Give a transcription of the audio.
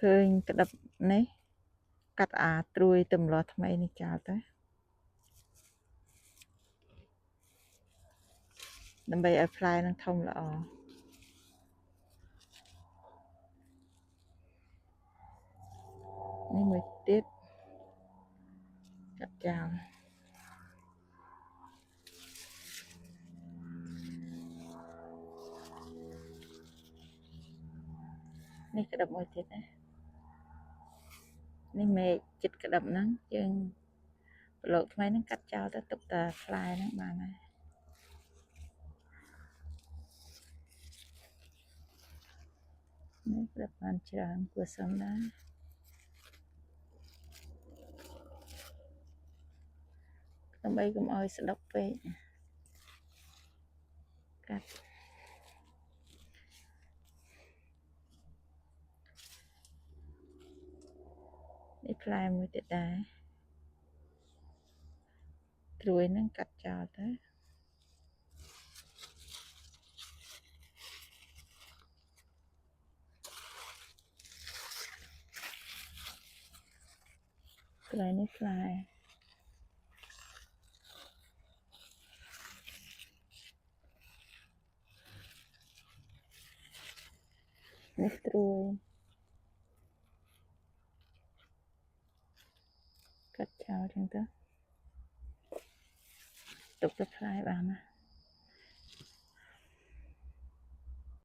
ឃើញក្តាប់នេះកាត់អាត្រួយទម្លាស់ថ្មីនេះចោលទៅដើម្បីឲ្យផ្លែនឹងធំល្អនេះមួយទៀតកាត់ចោលនេះក្តាប់មួយទៀតណានេះមេចិត្តក្តាប់ហ្នឹងយើងប្រឡូកថ្មីហ្នឹងកាត់ចោលទៅទុកតែផ្លែហ្នឹងបានហើយនេះក្តាប់បានច្រើនគួរសមដែរដើម្បីកុំឲ្យស្ដុកពេកកាត់នេះផ្លែមួយទៀតដែរត្រួយហ្នឹងកាត់ចោលទៅកន្លែងនេះផ្លែនេះត្រួយកាត់ចោលចឹងទៅទុកទៅផ្លែបានណា